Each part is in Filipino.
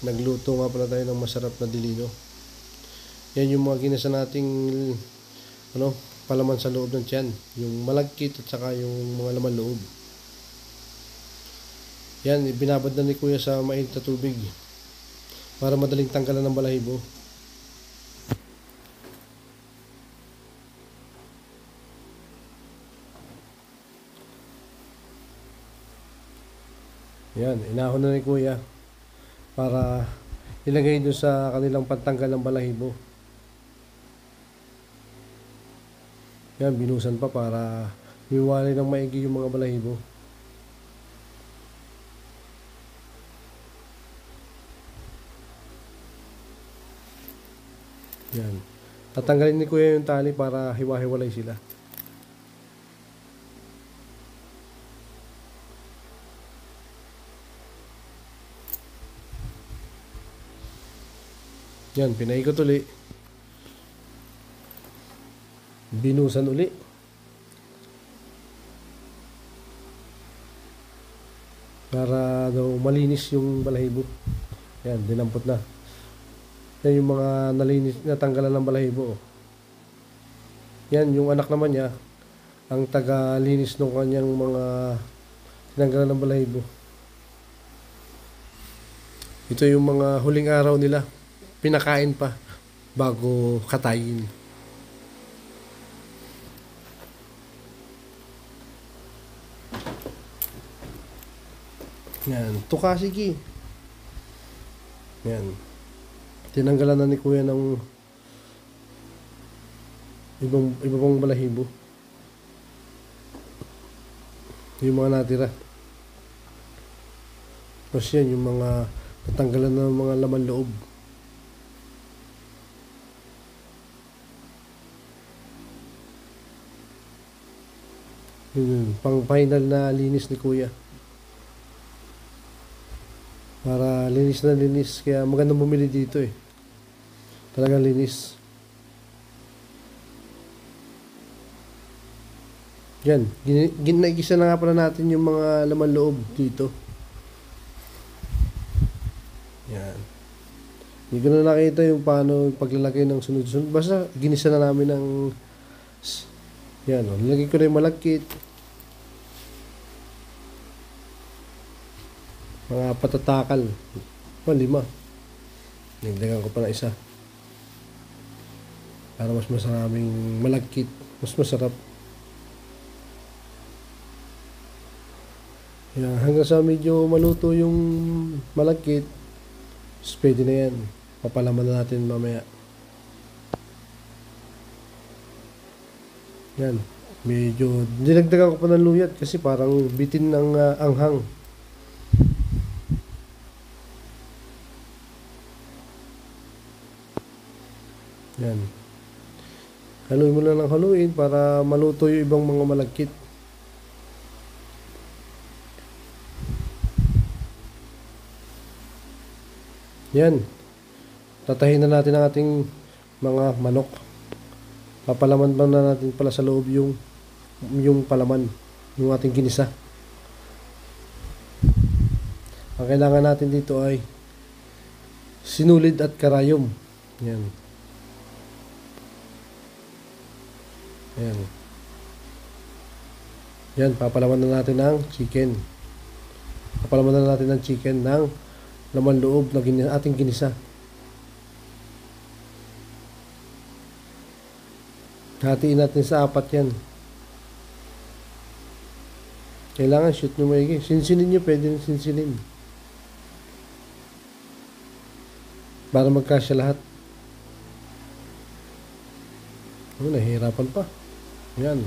Nagluto nga pala tayo ng masarap na dilino. Yan yung mga ginasa nating ano, palaman sa loob ng tiyan. Yung malagkit at saka yung mga laman loob. Yan, binabad na ni Kuya sa mainit na tubig para madaling tanggalan ng balahibo. Yan, inahon na ni Kuya para ilagay doon sa kanilang pantanggal ng balahibo. Yan, binusan pa para iwalay ng maigi yung mga balahibo. Yan. Tatanggalin ni Kuya yung tali para hiwa-hiwalay sila. Yan, pinaikot uli. Binusan uli. Para daw malinis yung balahibo. Yan, dinampot na. Yan yung mga nalinis, natanggalan ng balahibo. Yan, yung anak naman niya, ang taga-linis ng kanyang mga tinanggalan ng balahibo. Ito yung mga huling araw nila. Pinakain pa bago katayin. Yan, tuka sige. Yan. Tinanggalan na ni Kuya ng iba pang balahibo. Yung mga natira. Tapos yan, yung mga natanggalan ng mga laman loob. Yun, pang final na linis ni Kuya. Para linis na linis. Kaya magandang bumili dito eh. Talagang linis. Yan. Ginagisa na nga pala natin yung mga laman loob dito. Yan. Hindi ko na nakita yung paano paglalagay ng sunod-sunod. Basta ginisa na namin ng yan. Nilagay ko na yung malagkit. Mga patatakal. 5. Nagdagan ko pa na isa. Para mas maraming malagkit. Mas masarap. Yan. Hanggang sa medyo maluto yung malagkit, pwede na yan. Papalaman na natin mamaya. Yan. Medyo dinagdagan ko pa ng luyat kasi parang bitin ng anghang. Yan. Haluin mo na ng haluin para maluto yung ibang mga malagkit. Yan. Tatahin na natin ang ating mga manok. Papalaman pa na natin pala sa loob yung palaman, yung ating ginisa. Ang kailangan natin dito ay sinulid at karayom. Yan. Yan. Yan, papalaman na natin ng chicken. Papalaman na natin ng chicken ng laman loob na ating ginisa. Hatiin natin sa 4 yan. Kailangan shoot nyo maigi. Sinsinin nyo, pwede nyo sinsinin. Para magkasya lahat. Oh, nahihirapan pa. Yan.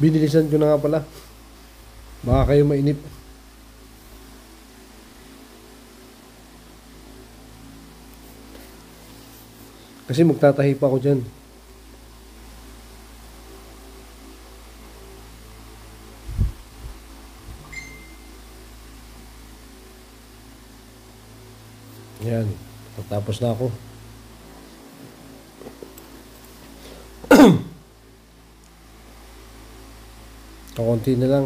Binilisan ko na nga pala. Baka kayo mainip. Kasi magtatahi pa ako dyan. Yan. Tapos na ako. Kakunti na lang.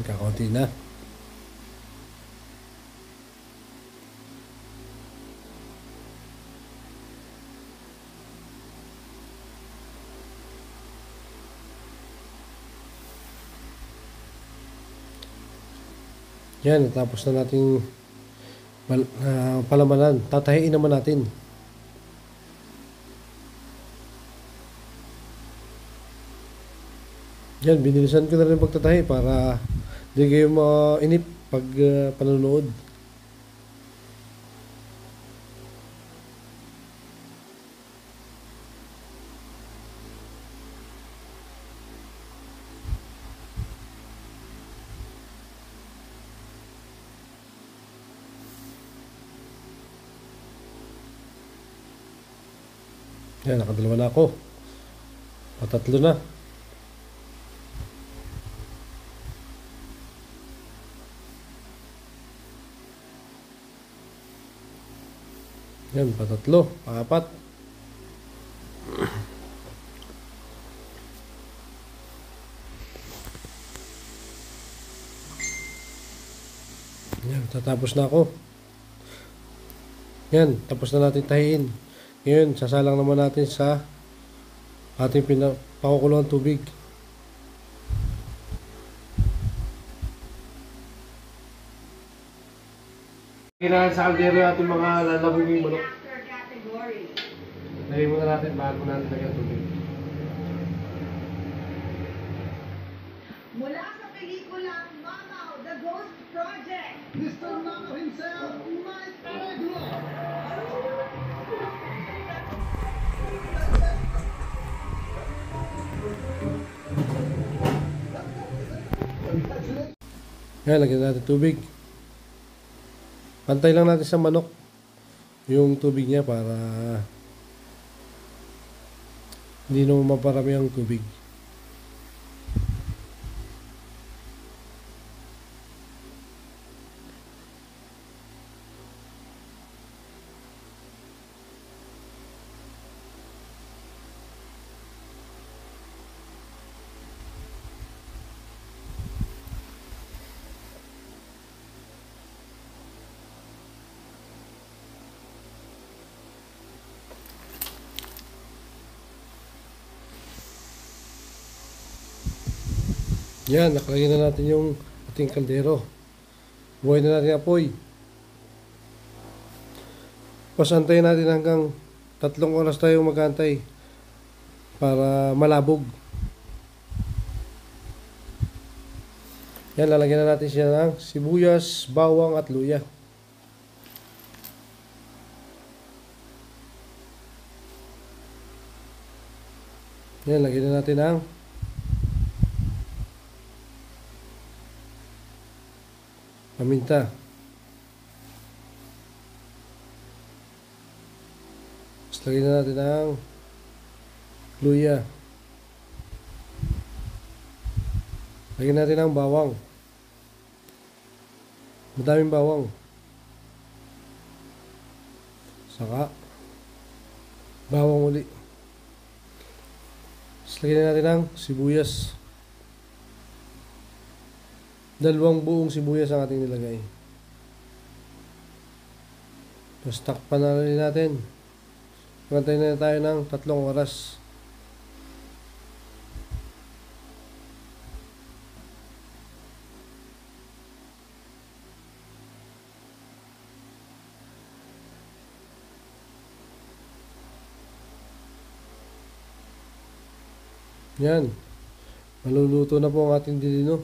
Yan, kakaunti na. Yan, tapos na nating palamanan. Tatahiin naman natin. Yan, binilisan ko na rin pagtatahi para di kayo mainip pag panonood. Yan, nakadalawa na ako. Patatlo na. Yan, patatlo, paapat. Yan, tatapos na ako. Yan, tapos na natin tahiin. Ngayon, sasalang naman natin sa ating pakukulong tubig. Kailangan sa kaldero ating mga lalabuging manok. Lagay muna natin bago natin lagyan tubig. Mula sa pelikulang Mamaw, The Ghost Project, Mr. Mamaw himself, Mike Areglo. Yan, lagyan natin tubig. Pantay lang natin sa manok yung tubig niya para hindi naman maparami ang tubig. Yan, nakalagay na natin yung ating kaldero. Buhay na natin apoy. Pasantayin natin hanggang 3 oras tayo magantay para malabog. Yan, lalagyan na natin siya ng sibuyas, bawang at luya. Yan, lagyan na natin ang paminta. Tapos lagyan na natin ang luya. Lagyan natin ang bawang. Madaming bawang. Saka bawang uli. Tapos lagyan natin ang sibuyas. 2 buong sibuyas ang ating nilagay. Tapos takpan na rin natin. Pantayin na tayo ng 3 oras. Yan. Maluluto na po ang ating dilino.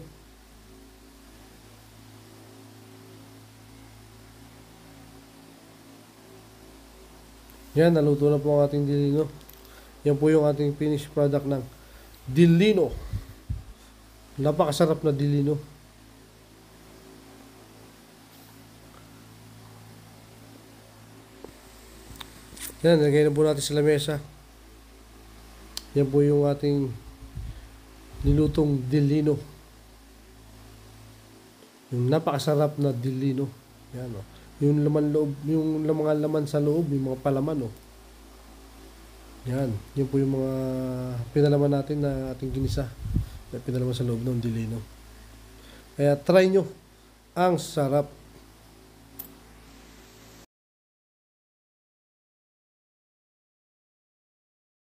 Yan, naluto na po ang ating dilino. Yan po yung ating finished product ng dilino. Napakasarap na dilino. Yan, lagay na po natin sa lamesa. Yan po yung ating nilutong dilino. Yung napakasarap na dilino. Yan o. Yung laman loob, yung mga laman sa loob, yung mga palaman, oh. Yan, yun po yung mga pinalaman natin na ating ginisa. Na pinalaman sa loob ng dilino. Kaya try nyo. Ang sarap.